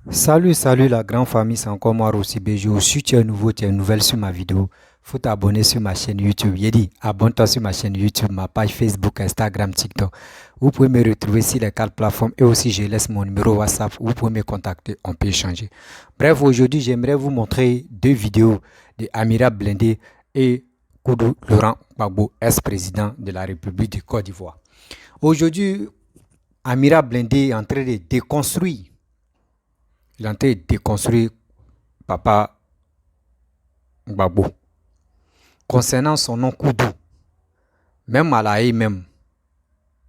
Salut la grande famille, c'est encore moi Rossi Bejo. Si tu es nouveau, tu es nouvelle sur ma vidéo, faut t'abonner sur ma chaîne YouTube. J'ai dit, abonne-toi sur ma chaîne YouTube, ma page Facebook, Instagram, TikTok. Vous pouvez me retrouver sur les quatre plateformes et aussi je laisse mon numéro WhatsApp. Vous pouvez me contacter, on peut échanger. Bref, aujourd'hui, j'aimerais vous montrer deux vidéos de Amira Blindé et Koudou Laurent Gbagbo, ex-président de la République de Côte d'Ivoire. Aujourd'hui, Amira Blindé est en train de déconstruire. Il est en train de déconstruire Papa Gbagbo. Concernant son nom Koudou, même à la haie même,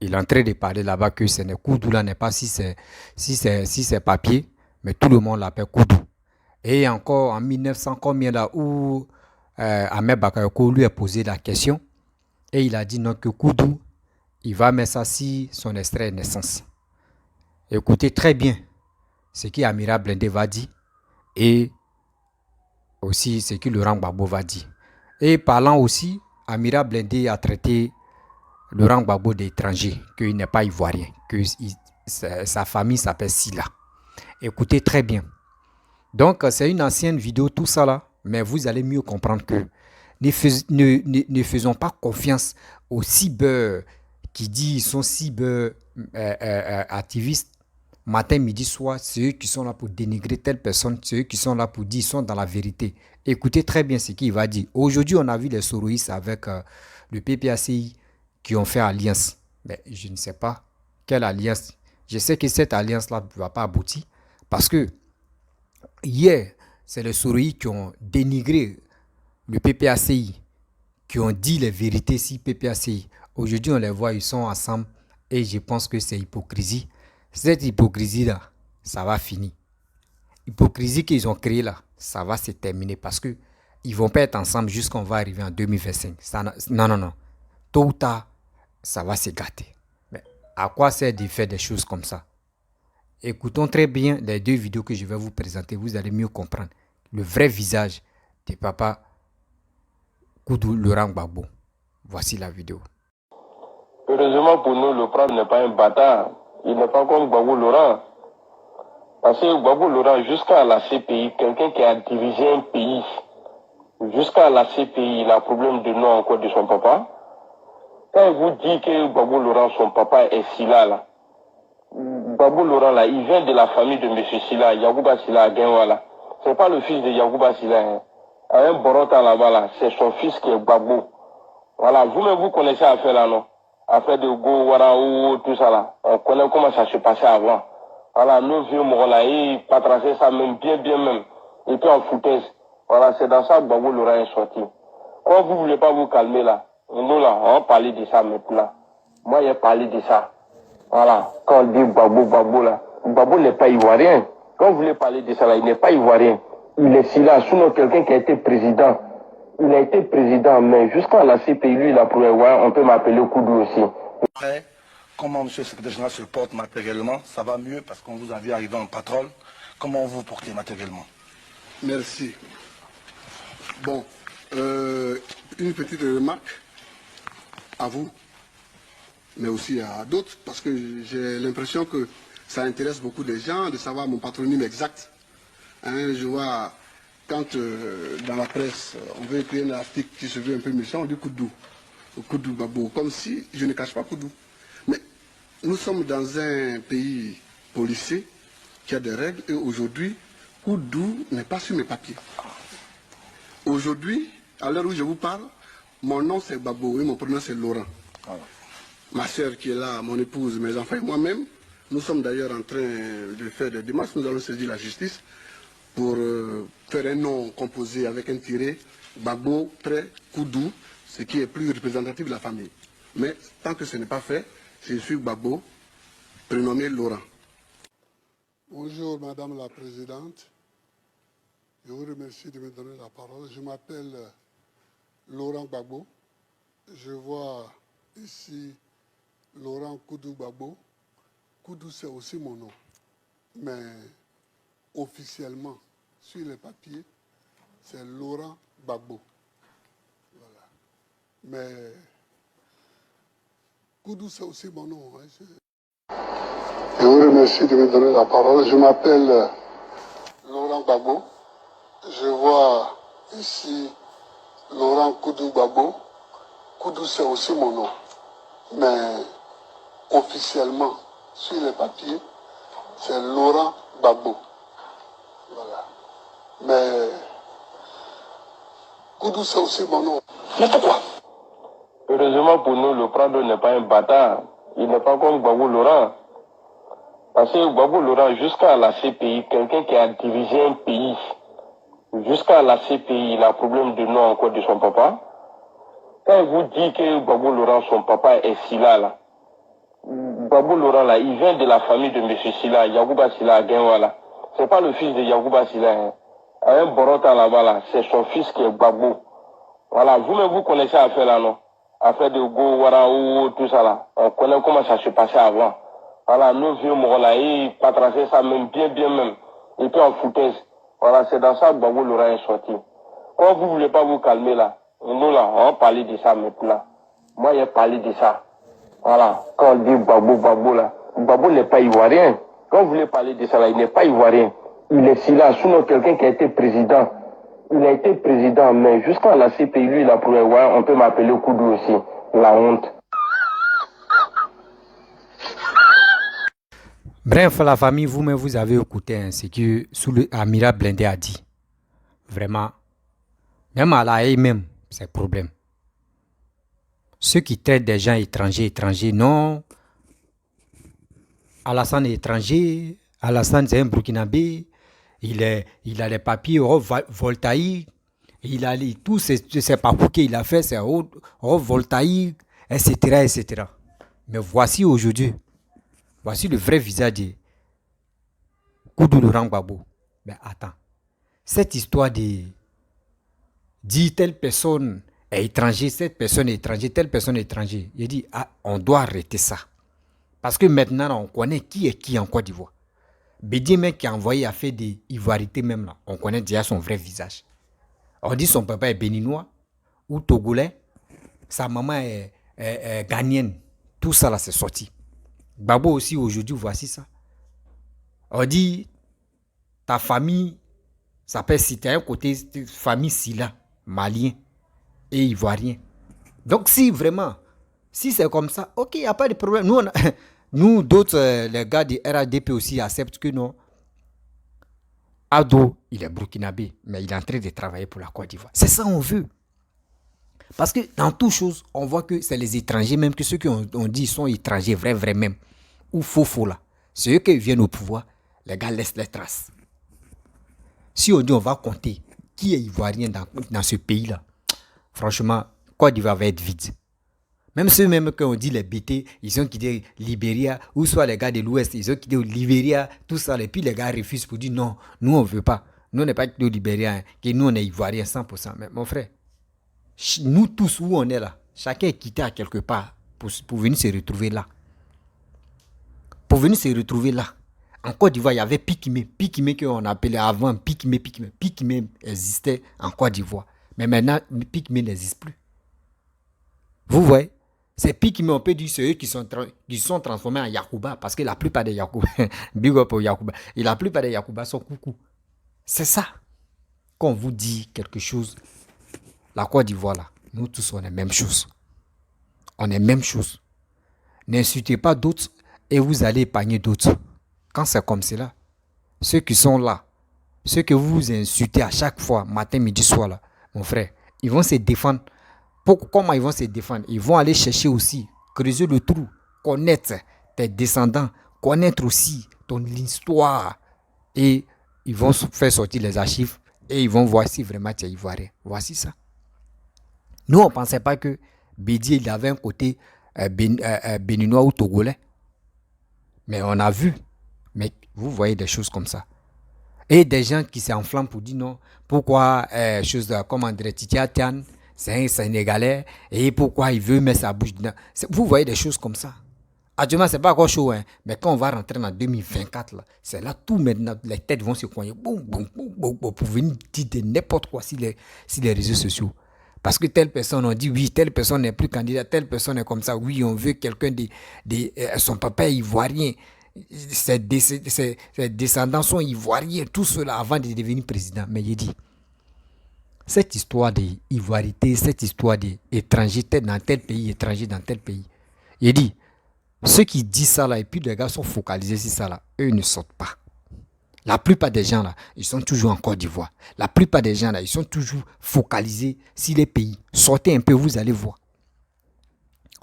il est en train de parler là-bas que ce n'est Koudou là, n'est pas si c'est papier, mais tout le monde l'appelle Koudou. Et encore en 1900, combien là où Ahmed Bakayoko lui a posé la question, et il a dit non que Koudou, il va mettre ça si son extrait de naissance. Écoutez très bien ce qu'Amira Blindé va dire et aussi ce que Laurent Gbagbo va dire. Et parlant aussi, Amira Blindé a traité Laurent Gbagbo d'étranger, qu'il n'est pas ivoirien, que sa famille s'appelle Silla. Écoutez très bien. Donc, c'est une ancienne vidéo, tout ça là, mais vous allez mieux comprendre que ne faisons pas confiance aux cyber qui disent qu'ils sont cyber activistes matin, midi, soir, c'est eux qui sont là pour dénigrer telle personne, c'est eux qui sont là pour dire qu'ils sont dans la vérité. Écoutez très bien ce qu'il va dire. Aujourd'hui, on a vu les soroïstes avec le PPACI qui ont fait alliance. Mais je ne sais pas quelle alliance. Je sais que cette alliance-là ne va pas aboutir parce que hier, c'est les soroïstes qui ont dénigré le PPACI, qui ont dit les vérités si PPACI. Aujourd'hui, on les voit, ils sont ensemble et je pense que c'est hypocrisie. Cette hypocrisie-là, ça va finir. L'hypocrisie qu'ils ont créée là, ça va se terminer parce qu'ils ne vont pas être ensemble jusqu'à qu'on va arriver en 2025. Non. Tôt ou tard, ça va se gâter. Mais à quoi sert de faire des choses comme ça? Écoutons très bien les deux vidéos que je vais vous présenter. Vous allez mieux comprendre le vrai visage de Papa Koudou Laurent Gbagbo. Voici la vidéo. Heureusement pour nous, le problème n'est pas un bâtard. Il n'est pas comme Gbagbo Laurent. Parce que Gbagbo Laurent, jusqu'à la CPI, quelqu'un qui a dirigé un pays, jusqu'à la CPI, il a problème de nom encore de son papa. Quand il vous dit que Gbagbo Laurent, son papa est Silla, là, Gbagbo Laurent, là, il vient de la famille de M. Silla, Yagouba Silla à Genwa, là. C'est pas le fils de Yagouba Silla, hein. Un Borota là-bas, là, c'est son fils qui est Gbagbo. Voilà, vous-même, vous connaissez l'affaire là, non? Affaire de Go, Waraou, tout ça là. On connaît comment ça se passait avant. Voilà, nos vieux morts là, ils patraçaient ça même, bien même. Et puis en foutaise. Voilà, c'est dans ça que Gbagbo Laurent est sorti. Quand vous voulez pas vous calmer là, nous là, on va parler de ça maintenant. Moi, j'ai parlé de ça. Voilà, quand on dit Gbagbo là, Gbagbo n'est pas ivoirien. Quand vous voulez parler de ça là, il n'est pas ivoirien. Il est Silla, sinon quelqu'un qui a été président. Il a été président, mais jusqu'à la CPI, lui, il a prouvé, ouais, on peut m'appeler Koudou aussi. Après, comment M. le secrétaire général se porte matériellement, ça va mieux parce qu'on vous a vu arriver en patrol. Comment vous portez matériellement? Merci. Bon, une petite remarque à vous, mais aussi à d'autres, parce que j'ai l'impression que ça intéresse beaucoup de gens de savoir mon patronyme exact. Hein, je vois, quand dans la presse, on veut écrire un article qui se veut un peu méchant, on dit Koudou, Koudou Gbagbo, comme si je ne cache pas Koudou. Mais nous sommes dans un pays policier qui a des règles et aujourd'hui, Koudou n'est pas sur mes papiers. Aujourd'hui, à l'heure où je vous parle, mon nom c'est Gbagbo et mon prénom c'est Laurent. Ma soeur qui est là, mon épouse, mes enfants et moi-même, nous sommes d'ailleurs en train de faire des démarches, nous allons saisir la justice pour faire un nom composé avec un tiré, Gbagbo, près, Koudou, ce qui est plus représentatif de la famille. Mais tant que ce n'est pas fait, je suis Gbagbo, prénommé Laurent. Bonjour Madame la Présidente, je vous remercie de me donner la parole. Je m'appelle Laurent Gbagbo, je vois ici Laurent Koudou Gbagbo. Koudou c'est aussi mon nom, mais officiellement, sur les papiers, c'est Laurent Gbagbo. Voilà. Mais Koudou, c'est aussi mon nom. Hein. Je vous remercie de me donner la parole. Je m'appelle Laurent Gbagbo. Je vois ici Laurent Koudou Gbagbo. Koudou, c'est aussi mon nom. Mais officiellement, sur les papiers, c'est Laurent Gbagbo. Voilà. Mais Koudou, c'est aussi mon nom. Mais pourquoi? Heureusement pour nous, le Prado n'est pas un bâtard. Il n'est pas comme Gbagbo Laurent. Parce que Gbagbo Laurent, jusqu'à la CPI, quelqu'un qui a dirigé un pays, jusqu'à la CPI, il a problème de nom encore de son papa. Quand il vous dit que Gbagbo Laurent, son papa est Silla, là, Gbagbo Laurent, là, il vient de la famille de M. Silla, Yagouba Silla à Genwala. C'est pas le fils de Yagouba Silla. Hein. Un Borota là-bas, là, c'est son fils qui est Gbagbo. Voilà, vous-même, vous connaissez l'affaire là, non? Affaire de Go, Waraou, tout ça là. On connaît comment ça se passait avant. Voilà, nos vieux morts là, ils patrassaient ça même, bien même. Et puis en foutaise. Voilà, c'est dans ça que Gbagbo Laurent est sorti. Quand vous voulez pas vous calmer là, nous là, on va parler de ça maintenant. Moi, j'ai parlé de ça. Voilà, quand on dit Gbagbo là, Gbagbo n'est pas ivoirien. Quand vous voulez parler de ça là, il n'est pas ivoirien. Il est Silla, sinon quelqu'un qui a été président. Il a été président, mais jusqu'à la CPI, lui, il a prouvé, ouais, on peut m'appeler Koudou aussi. La honte. Bref, la famille, vous-même, vous avez écouté hein, ce que Amira Blindé a dit. Vraiment, même à la haie même, c'est un problème. Ceux qui traitent des gens étrangers, non. Alassane est étranger, Alassane c'est un Burkinabé, il a les papiers voltaïques, il a tous ces papiers qu'il a fait, c'est voltaïque, etc., etc. Mais voici aujourd'hui, voici le vrai visage de Koudou Laurent Gbagbo. Mais attends, cette histoire de dire telle personne est étranger, cette personne est étranger, telle personne est étranger, il dit, ah, on doit arrêter ça. Parce que maintenant, on connaît qui est qui en Côte d'Ivoire. Bédié mec qui a envoyé à faire des ivoirités même là, on connaît déjà son vrai visage. On dit son papa est béninois ou togolais, sa maman est ghanéenne. Tout ça là c'est sorti. Gbagbo aussi aujourd'hui, voici ça. On dit ta famille s'appelle si tu as un côté famille Silla, malien et ivoirien. Donc si vraiment, si c'est comme ça, ok, il n'y a pas de problème. Nous d'autres, les gars du RADP aussi acceptent que non. Ado, il est burkinabé, mais il est en train de travailler pour la Côte d'Ivoire. C'est ça qu'on veut. Parce que dans toutes choses, on voit que c'est les étrangers, même que ceux qui ont dit sont étrangers, vrai même, ou faux là. C'est eux qui viennent au pouvoir, les gars laissent les traces. Si on dit on va compter qui est ivoirien dans ce pays-là, franchement, Côte d'Ivoire va être vide. Même ceux même quand on dit les BT, ils ont quitté Libéria, ou soit les gars de l'Ouest, ils ont quitté Libéria, tout ça, et puis les gars refusent pour dire non, nous on ne veut pas. Nous on n'est pas quitté Libéria, hein, que nous on est Ivoiriens 100%. Mais mon frère, nous tous où on est là, chacun est quitté à quelque part pour venir se retrouver là. Pour venir se retrouver là. En Côte d'Ivoire, il y avait Pikimé qu'on appelait avant Pikimé existait en Côte d'Ivoire. Mais maintenant, Pikimé n'existe plus. Vous voyez? C'est Pikimé, on peut dire, c'est eux qui sont transformés en Yacouba, parce que la plupart des Yacouba, big up au Yacouba, et la plupart des Yacouba sont coucou. C'est ça. Quand on vous dit quelque chose, la Côte d'Ivoire là, nous tous on est même chose. On est même chose. N'insultez pas d'autres et vous allez épargner d'autres. Quand c'est comme cela, ceux qui sont là, ceux que vous insultez à chaque fois, matin, midi, soir là, mon frère, ils vont se défendre. Comment ils vont se défendre? Ils vont aller chercher aussi, creuser le trou, connaître tes descendants, connaître aussi ton histoire. Et ils vont faire sortir les archives et ils vont voir si vraiment tu es ivoirien. Voici ça. Nous, on ne pensait pas que Bédié il avait un côté béninois ou togolais. Mais on a vu. Mais vous voyez des choses comme ça. Et des gens qui s'enflamment pour dire non. Pourquoi, comme André Titiatian, c'est un Sénégalais, et pourquoi il veut mettre sa bouche dedans. Vous voyez des choses comme ça. Actuellement, ce n'est pas encore chaud, hein, mais quand on va rentrer en 2024, là, c'est là tout maintenant, les têtes vont se coigner, boum, pour venir dire de n'importe quoi sur les réseaux sociaux. Parce que telle personne, on dit oui, telle personne n'est plus candidat, telle personne est comme ça, oui, on veut quelqu'un son papa est ivoirien. ses descendants sont ivoiriens, tout cela avant de devenir président. Mais il dit, cette histoire d'ivoirité, cette histoire d'étrangérité dans tel pays, étranger dans tel pays, il dit, ceux qui disent ça là, et puis les gars sont focalisés sur ça là, eux ne sortent pas. La plupart des gens là, ils sont toujours en Côte d'Ivoire. La plupart des gens là, ils sont toujours focalisés sur les pays. Sortez un peu, vous allez voir.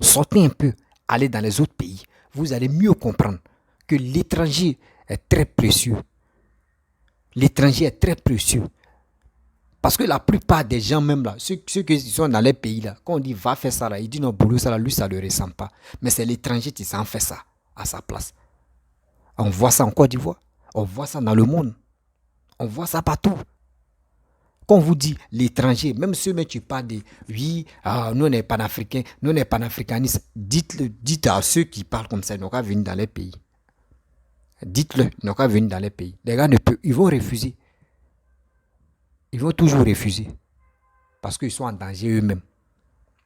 Sortez un peu, allez dans les autres pays. Vous allez mieux comprendre que l'étranger est très précieux. L'étranger est très précieux. Parce que la plupart des gens même là, ceux qui sont dans les pays là, quand on dit va faire ça là, ils disent non, boulot ça là, lui ça ne le ressent pas. Mais c'est l'étranger qui s'en fait ça à sa place. On voit ça en Côte d'Ivoire. On voit ça dans le monde. On voit ça partout. Quand on vous dit l'étranger, même ceux qui parlent de oui, nous on est panafricains, nous on est panafricanistes, dites à ceux qui parlent comme ça, ils n'ont qu'à venir dans les pays. Dites-le, ils n'ont qu'à venir dans les pays. Les gars ils vont refuser. Ils vont toujours refuser. Parce qu'ils sont en danger eux-mêmes.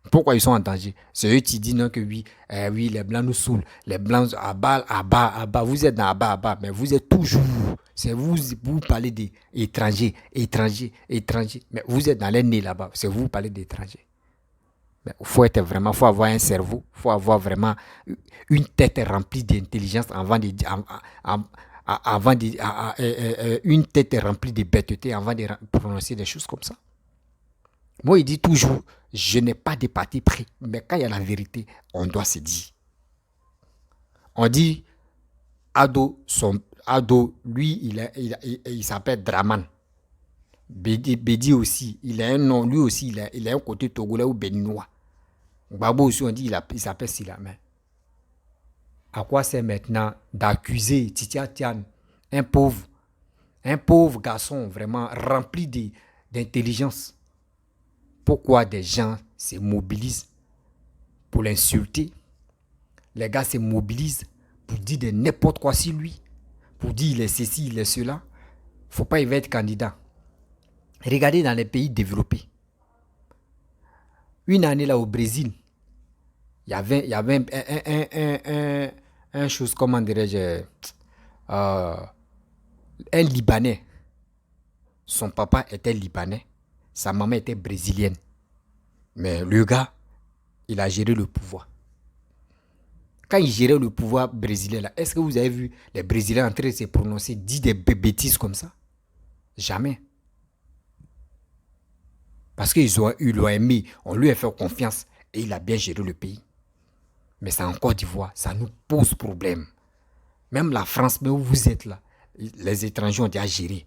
Pourquoi ils sont en danger? C'est eux qui disent non que oui, oui, les blancs nous saoulent. Les blancs, à bas. Vous êtes dans à bas. Mais vous êtes toujours. C'est vous parlez d'étrangers, étrangers. Mais vous êtes dans les nez là-bas. C'est vous parlez d'étrangers. Mais il faut avoir un cerveau. Il faut avoir vraiment une tête remplie d'intelligence une tête remplie de bêteté avant de prononcer des choses comme ça. Moi, il dit toujours, je n'ai pas de parti pris. Mais quand il y a la vérité, on doit se dire. On dit, Ado, lui, il s'appelle Draman. Bedi aussi, il a un nom, lui aussi, il a un côté togolais ou béninois. Gbagbo aussi, on dit, il s'appelle Sila. Mais à quoi c'est maintenant d'accuser Titia Tian, un pauvre garçon vraiment rempli d'intelligence? Pourquoi des gens se mobilisent pour l'insulter? Les gars se mobilisent pour dire de n'importe quoi sur lui, pour dire il est ceci, il est cela. Il ne faut pas y être candidat. Regardez dans les pays développés. Une année là au Brésil, il y avait un chose, comment dirais-je, un Libanais. Son papa était Libanais. Sa maman était brésilienne. Mais le gars, il a géré le pouvoir. Quand il gérait le pouvoir brésilien, là, est-ce que vous avez vu les Brésiliens en train de se prononcer, dire des bêtises comme ça? Jamais. Parce qu'ils l'ont aimé, on lui a fait confiance et il a bien géré le pays. Mais c'est en Côte d'Ivoire, ça nous pose problème. Même la France, mais où vous êtes là, les étrangers ont déjà géré.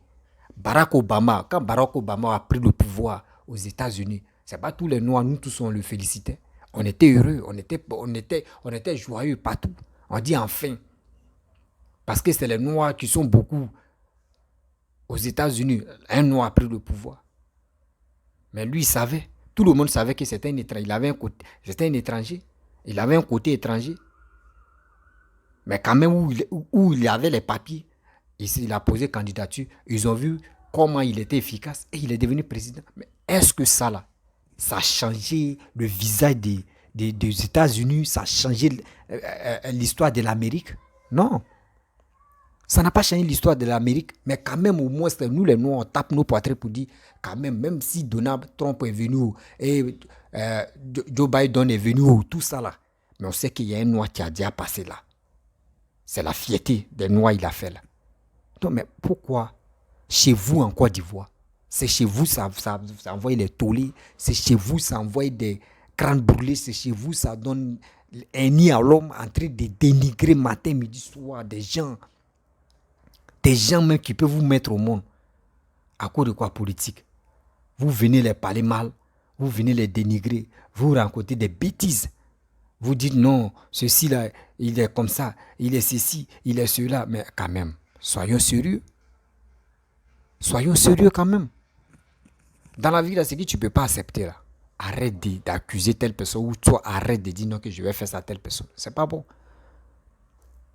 Quand Barack Obama a pris le pouvoir aux États-Unis, c'est pas tous les Noirs, nous tous on le félicitait. On était heureux, on était joyeux partout. On dit enfin. Parce que c'est les Noirs qui sont beaucoup aux États-Unis. Un Noir a pris le pouvoir. Mais lui, il savait. Tout le monde savait que c'était un étranger. C'était un étranger. Il avait un côté étranger. Mais quand même, où il avait les papiers, il a posé candidature. Ils ont vu comment il était efficace et il est devenu président. Mais est-ce que ça, là, ça a changé le visage des États-Unis? Ça a changé l'histoire de l'Amérique? Non. Ça n'a pas changé l'histoire de l'Amérique. Mais quand même, au moins, nous, les Noirs, on tape nos poitrines pour dire, quand même si Donald Trump est venu et Joe Biden est venu, tout ça là. Mais on sait qu'il y a un Noir qui a déjà passé là. C'est la fierté des Noirs qu'il a fait là. Donc, mais pourquoi chez vous en Côte d'Ivoire, c'est chez vous ça envoie les tollés, c'est chez vous ça envoie des crânes brûlés, c'est chez vous ça donne un nid à l'homme en train de dénigrer matin, midi, soir des gens même qui peuvent vous mettre au monde. À cause de quoi? Politique. Vous venez les parler mal, vous venez les dénigrer, vous rencontrez des bêtises. Vous dites non, ceci là, il est comme ça, il est ceci, il est cela. Mais quand même, soyons sérieux. Soyons sérieux quand même. Dans la vie, là, c'est que tu ne peux pas accepter. Là. Arrête d'accuser telle personne ou toi, arrête de dire non que je vais faire ça à telle personne. C'est pas bon.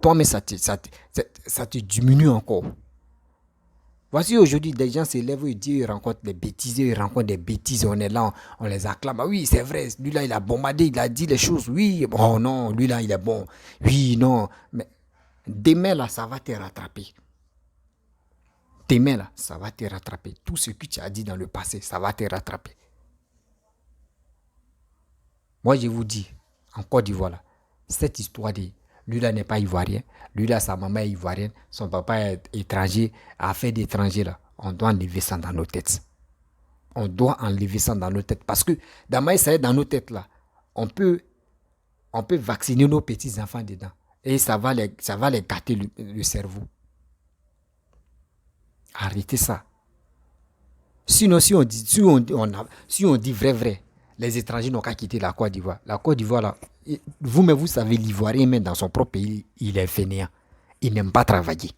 Toi, mais ça te diminue encore. Voici aujourd'hui, des gens s'élèvent et disent, ils rencontrent des bêtises, on est là, on les acclame. Ah oui, c'est vrai, lui là, il a bombardé, il a dit les choses. Oui, bon, non, lui là, il est bon. Oui, non. Mais Demain, là, ça va te rattraper. Demain, là, ça va te rattraper. Tout ce que tu as dit dans le passé, ça va te rattraper. Moi, je vous dis, en Côte d'Ivoire, là, cette histoire de lui là n'est pas ivoirien, lui là sa maman est ivoirienne, son papa est étranger, affaire d'étranger là, on doit enlever ça dans nos têtes. On doit enlever ça dans nos têtes parce que dans nos têtes là, on peut vacciner nos petits enfants dedans et ça va les gâter le cerveau. Arrêtez ça. Sinon, si on dit vrai, les étrangers n'ont qu'à quitter la Côte d'Ivoire. La Côte d'Ivoire, là, vous-même, vous savez, l'Ivoirien, même dans son propre pays, il est fainéant. Il n'aime pas travailler.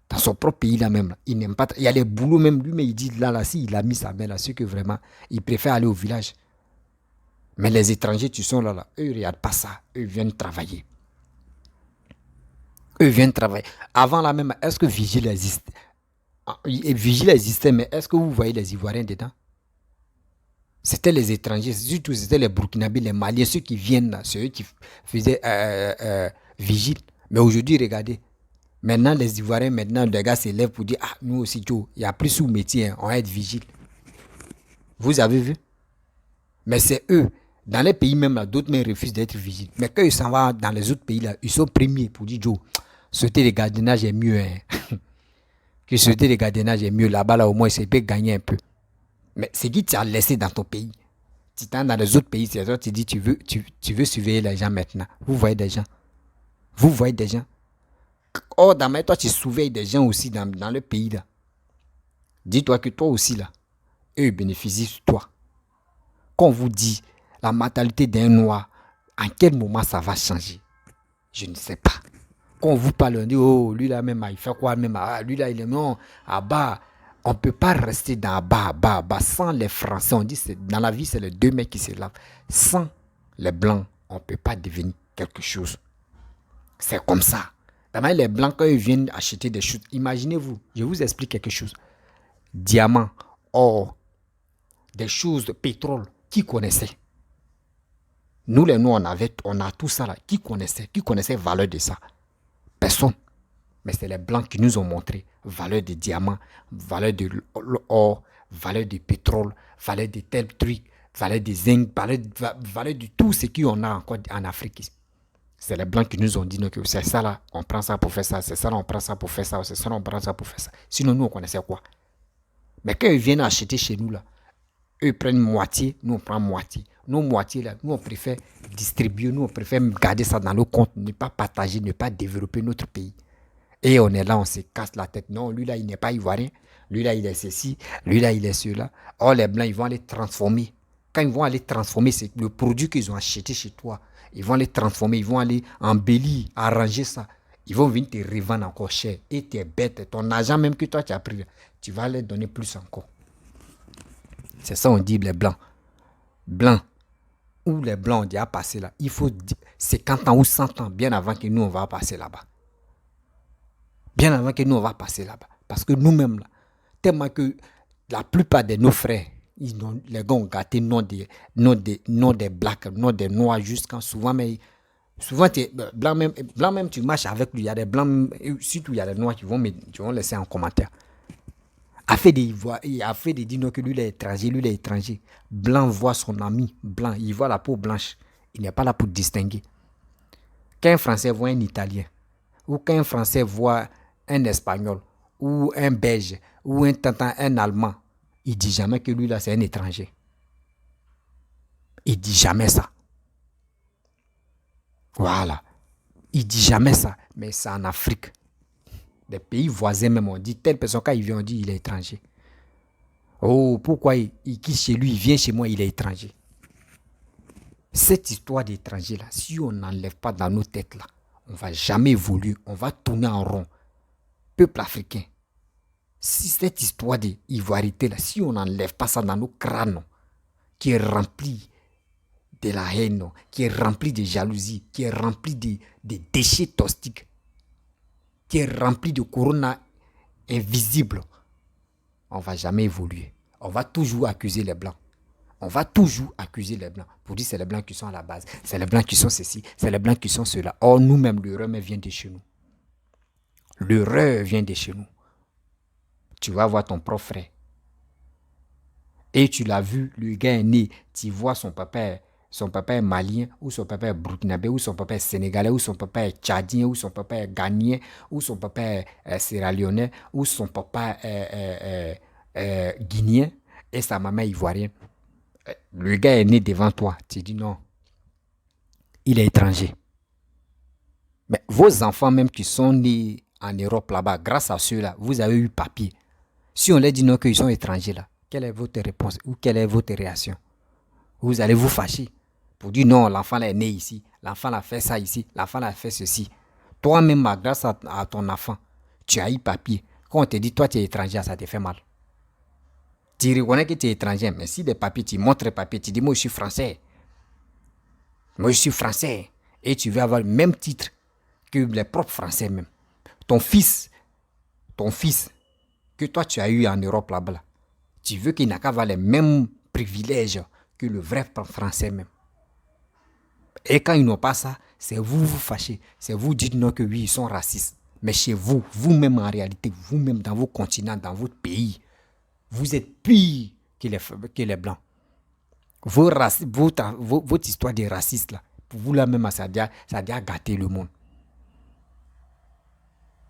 Dans son propre pays, là même, il n'aime pas il y a les boulots même, lui, mais il dit, là, si il a mis sa main là, c'est que vraiment, il préfère aller au village. Mais les étrangers, tu sens là, eux, ils ne regardent pas ça. Eux viennent travailler. Avant là même, est-ce que Vigile existe? Vigile existait, mais est-ce que vous voyez les Ivoiriens dedans? C'était les étrangers, surtout c'était les Burkinabés, les Maliens, ceux qui viennent là, ceux qui faisaient vigile. Mais aujourd'hui, regardez, maintenant les Ivoiriens, les gars s'élèvent pour dire, ah, nous aussi, Joe, il n'y a plus sous-métier, hein, on va être vigile. Vous avez vu? Mais c'est eux, dans les pays même là, d'autres même refusent d'être vigiles. Mais quand ils s'en vont dans les autres pays là, ils sont premiers pour dire, Joe, sauter les gardiennages est mieux, hein. Que sauter les gardiennages est mieux, là-bas là, au moins, c'est peut gagner un peu. Mais c'est qui tu as laissé dans ton pays. Tu t'en dans les autres pays, c'est toi, tu dis tu veux surveiller les gens maintenant. Vous voyez des gens. Or, toi, tu surveilles des gens aussi dans le pays là. Dis-toi que toi aussi là, eux bénéficient de toi. Quand on vous dit la mentalité d'un noir, en quel moment ça va changer? Je ne sais pas. Quand on vous parle, on dit, oh, lui là même, il fait quoi même? Ah, lui là, il est non, à bas. On ne peut pas rester dans bas. Sans les Français, on dit dans la vie, c'est les deux mecs qui se lavent. Sans les Blancs, on ne peut pas devenir quelque chose. C'est comme ça. D'abord, les Blancs, quand ils viennent acheter des choses, imaginez-vous, je vous explique quelque chose. Diamant, or, des choses de pétrole, qui connaissait? Nous, les Noirs, on a tout ça là. Qui connaissait la valeur de ça? Personne. Mais c'est les Blancs qui nous ont montré valeur de diamants, valeur de l'or, valeur du pétrole, valeur de tel truc, valeur de zinc, valeur de tout ce qu'on a encore en Afrique. C'est les Blancs qui nous ont dit que c'est ça là, on prend ça pour faire ça, c'est ça là, on prend ça pour faire ça, c'est ça là, on prend ça pour faire ça. Sinon, nous, on connaissait quoi? Mais quand ils viennent acheter chez nous là, eux prennent moitié, nous on prend moitié. Nos moitiés là, nous on préfère distribuer, nous on préfère garder ça dans nos comptes, ne pas partager, ne pas développer notre pays. Et on est là, on se casse la tête. Non, lui là, il n'est pas ivoirien. Lui là, il est ceci. Lui là, il est cela. Or, les Blancs, ils vont aller transformer. Quand ils vont aller transformer, c'est le produit qu'ils ont acheté chez toi. Ils vont aller transformer, ils vont aller embellir, arranger ça. Ils vont venir te revendre encore cher. Et tu es bête. Ton argent même que toi, tu as pris, tu vas leur donner plus encore. C'est ça, on dit les Blancs. Blancs. Où les Blancs, on dit à passer là. Il faut 50 ans ou 100 ans, bien avant que nous, on va passer là-bas. Bien avant que nous, on va passer là-bas. Parce que nous-mêmes, là, tellement que la plupart de nos frères, les gars ont gâté nom des blacks, nom des noirs, jusqu'à souvent, mais souvent, blanc même, tu marches avec lui. Il y a des blancs, surtout il y a des noirs qui vont laisser en commentaire. A fait de dire que lui, il est étranger. Blanc voit son ami, blanc, il voit la peau blanche. Il n'est pas là pour distinguer. Quand un Français voit un Italien, ou quand un Français voit un Espagnol, ou un Belge, ou un Allemand, il ne dit jamais que lui là c'est un étranger. Il ne dit jamais ça. Voilà. Il ne dit jamais ça. Mais c'est en Afrique. Des pays voisins même, on dit, telle personne, quand il vient, on dit il est étranger. Oh, pourquoi il quitte chez lui, il vient chez moi, il est étranger. Cette histoire d'étranger là, si on n'enlève pas dans nos têtes là, on ne va jamais évoluer, on va tourner en rond. Peuple africain, si cette histoire d'ivoirité là, si on n'enlève pas ça dans nos crânes, qui est rempli de la haine, qui est rempli de jalousie, qui est rempli de déchets toxiques, qui est rempli de corona invisible, on ne va jamais évoluer. On va toujours accuser les Blancs. On va toujours accuser les Blancs pour dire que c'est les Blancs qui sont à la base, c'est les Blancs qui sont ceci, c'est les Blancs qui sont cela. Or, nous-mêmes, le remède vient de chez nous. L'erreur vient de chez nous. Tu vas voir ton propre frère. Et tu l'as vu, le gars est né, tu vois son papa est malien, ou son papa est burkinabé, ou son papa est sénégalais, ou son papa est tchadien, ou son papa est ghanéen, ou son papa est sierra-léonais, ou son papa est guinéen, et sa maman est ivoirienne. Le gars est né devant toi, tu dis non, il est étranger. Mais vos enfants même qui sont nés en Europe là-bas, grâce à ceux-là, vous avez eu papier. Si on leur dit non qu'ils sont étrangers là, quelle est votre réponse ou quelle est votre réaction? Vous allez vous fâcher pour dire non, l'enfant là est né ici, l'enfant a fait ça ici, l'enfant a fait ceci. Toi-même, grâce à ton enfant, tu as eu papier. Quand on te dit toi tu es étranger, ça te fait mal. Tu reconnais que tu es étranger, mais si des papiers, tu montres les papiers, tu dis moi je suis français. Moi je suis français. Et tu veux avoir le même titre que les propres Français même. Ton fils que toi tu as eu en Europe là-bas, tu veux qu'il n'a qu'à avoir les mêmes privilèges que le vrai Français même. Et quand ils n'ont pas ça, c'est vous fâchez. C'est vous dites non que oui, ils sont racistes. Mais chez vous, vous-même en réalité, vous-même dans vos continents, dans votre pays, vous êtes pire que les Blancs. Votre histoire des racistes là, pour vous là même, ça a gâté le monde.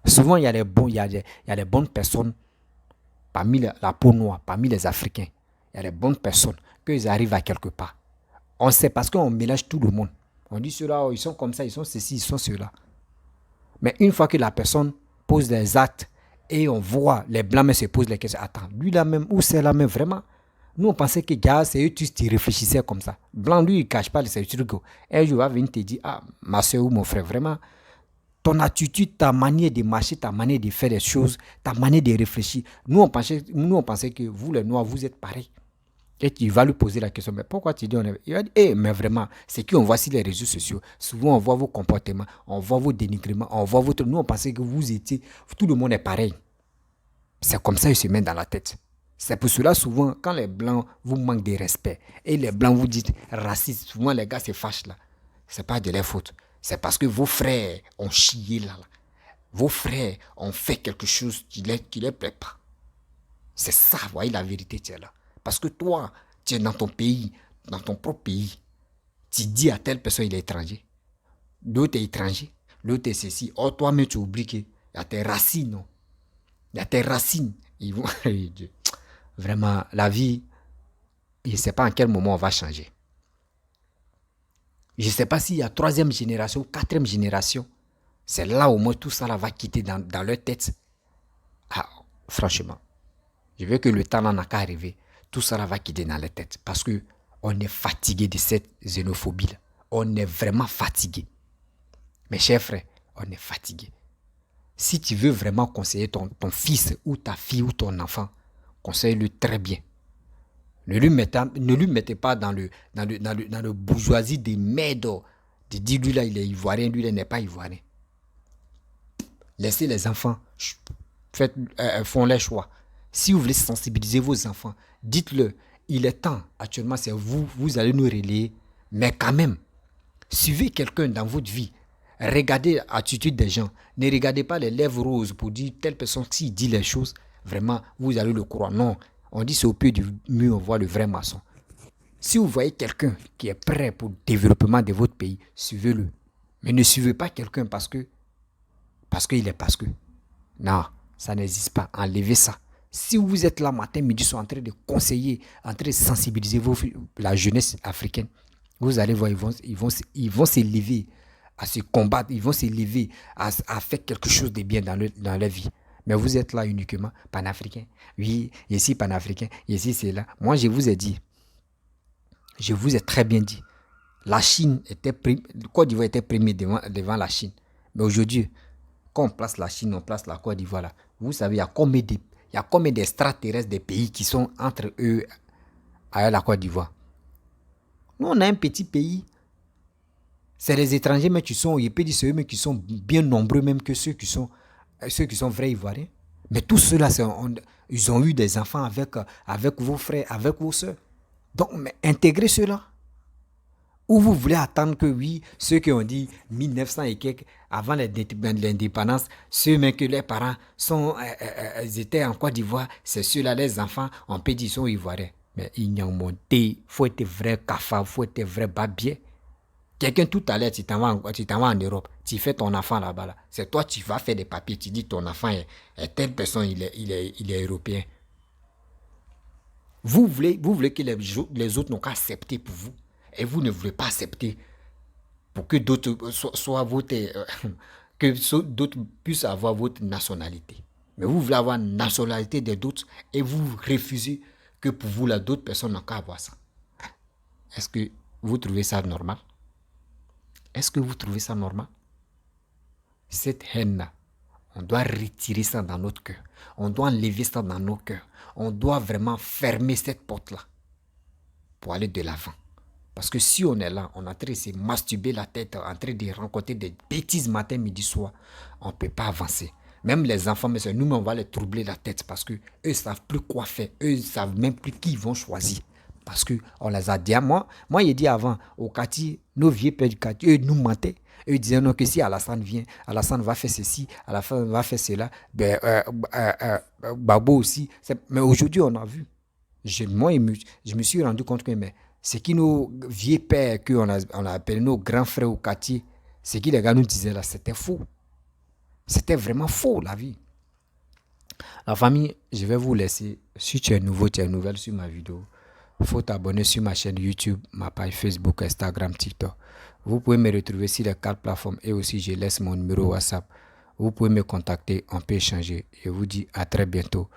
Souvent, il y a des bonnes personnes parmi la peau noire, parmi les Africains. Il y a des bonnes personnes qu'ils arrivent à quelque part. On sait parce qu'on mélange tout le monde. On dit ceux-là, ils sont comme ça, ils sont ceci, ils sont ceux-là. Mais une fois que la personne pose des actes et on voit les blancs mais se posent les questions, attends, lui là même, ou c'est là même, vraiment. Nous, on pensait que gars, c'est eux tous qui réfléchissaient comme ça. Blanc, lui, il ne cache pas ces trucs. Un jour, il va venir te dire, ah, ma soeur ou mon frère, vraiment, ton attitude, ta manière de marcher, ta manière de faire des choses, ta manière de réfléchir. Nous, on pensait que vous, les Noirs, vous êtes pareils. Et tu vas lui poser la question, mais pourquoi tu dis on est... Il va dire, mais vraiment, c'est qu'on voit sur les réseaux sociaux. Souvent, on voit vos comportements, on voit vos dénigrements, on voit votre... Nous, on pensait que vous étiez... Tout le monde est pareil. C'est comme ça qu'ils se mettent dans la tête. C'est pour cela, souvent, quand les Blancs vous manquent de respect et les Blancs vous disent raciste, souvent les gars se fâchent là. C'est pas de leur faute. C'est parce que vos frères ont chié là. Vos frères ont fait quelque chose qui ne les plaît pas. C'est ça, vous voyez, la vérité, tu es là. Parce que toi, tu es dans ton pays, dans ton propre pays. Tu dis à telle personne, il est étranger. L'autre est étranger. L'autre est ceci. Or, toi-même, tu oublies qu'il y a tes racines. Non? Il y a tes racines. Ils vont... Vraiment, la vie, je ne sais pas en quel moment on va changer. Je ne sais pas s'il y a 3e génération, 4e génération. C'est là au moins tout ça là va quitter dans leur tête. Ah, franchement, je veux que le temps n'a qu'à arriver. Tout ça là va quitter dans leur tête. Parce qu'on est fatigué de cette xénophobie là. On est vraiment fatigué. Mes chers frères, on est fatigué. Si tu veux vraiment conseiller ton fils ou ta fille ou ton enfant, conseille-le très bien. Ne lui mettez pas dans le bourgeoisie des merdes. De dire lui là il est ivoirien, lui là il n'est pas ivoirien. Laissez les enfants, font les choix. Si vous voulez sensibiliser vos enfants, dites-le, il est temps, actuellement c'est vous allez nous relayer, mais quand même, suivez quelqu'un dans votre vie. Regardez l'attitude des gens. Ne regardez pas les lèvres roses pour dire telle personne, s'il dit les choses, vraiment, vous allez le croire. Non, on dit c'est au pied du mur, on voit le vrai maçon. Si vous voyez quelqu'un qui est prêt pour le développement de votre pays, suivez-le. Mais ne suivez pas quelqu'un parce qu'il est parce que. Non, ça n'existe pas. Enlevez ça. Si vous êtes là matin, midi, soir en train de conseiller, en train de sensibiliser la jeunesse africaine, vous allez voir, ils vont s'élever à se combattre, ils vont s'élever à faire quelque chose de bien dans leur vie. Mais vous êtes là uniquement panafricain. Oui, ici panafricain, ici c'est là. Moi, je vous ai dit, je vous ai très bien dit, la Chine Côte d'Ivoire était premier devant la Chine. Mais aujourd'hui, quand on place la Chine, on place la Côte d'Ivoire là. Vous savez, il y a combien d'extraterrestres des pays qui sont entre eux et la Côte d'Ivoire. Nous, on a un petit pays. C'est les étrangers, mais qui sont, il peut dire, c'est eux, mais qui sont bien nombreux même que ceux qui sont vrais Ivoiriens. Mais tous ceux-là, ils ont eu des enfants avec vos frères, avec vos soeurs. Donc, mais intégrez ceux-là. Ou vous voulez attendre que oui, ceux qui ont dit 1900 et quelques, avant l'indépendance, ceux même que les parents ils étaient en Côte d'Ivoire, c'est ceux-là, les enfants, on peut dire, sont ivoiriens. Mais ils n'y ont monté, il faut être vrai cafard, il faut être vrai babier. Quelqu'un tout à l'heure, tu t'en vas en Europe, tu fais ton enfant là-bas. Là. C'est toi, tu vas faire des papiers, tu dis ton enfant est telle personne, il est européen. Vous voulez que les autres n'ont qu'à accepter pour vous. Et vous ne voulez pas accepter pour que d'autres soient votre, que d'autres puissent avoir votre nationalité. Mais vous voulez avoir la nationalité des autres et vous refusez que pour vous, là, d'autres personnes n'ont qu'à avoir ça. Est-ce que vous trouvez ça normal? Est-ce que vous trouvez ça normal? Cette haine-là, on doit retirer ça dans notre cœur. On doit enlever ça dans nos cœurs. On doit vraiment fermer cette porte-là pour aller de l'avant. Parce que si on est là, on est en train de se masturber la tête, en train de rencontrer des bêtises matin, midi, soir, on ne peut pas avancer. Même les enfants, mais c'est nous, on va les troubler la tête parce qu'eux ne savent plus quoi faire. Eux ne savent même plus qui ils vont choisir. Parce qu'on les a dit à moi, j'ai dit avant, au Kati, nos vieux pères du Kati, eux nous mentaient. Eux disaient non, que si Alassane vient, Alassane va faire ceci, Alassane va faire cela, Babo aussi. Mais aujourd'hui, on a vu. Je me suis rendu compte que ce qui nos vieux pères, qu'on a appelé nos grands frères au Kati, ce qui les gars nous disaient là, c'était faux. C'était vraiment faux, la vie. La famille, je vais vous laisser. Si tu es nouveau, tu es nouvelle sur ma vidéo, il faut t'abonner sur ma chaîne YouTube, ma page Facebook, Instagram, TikTok. Vous pouvez me retrouver sur les 4 plateformes et aussi je laisse mon numéro WhatsApp. Vous pouvez me contacter, on peut échanger. Je vous dis à très bientôt.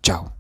Ciao.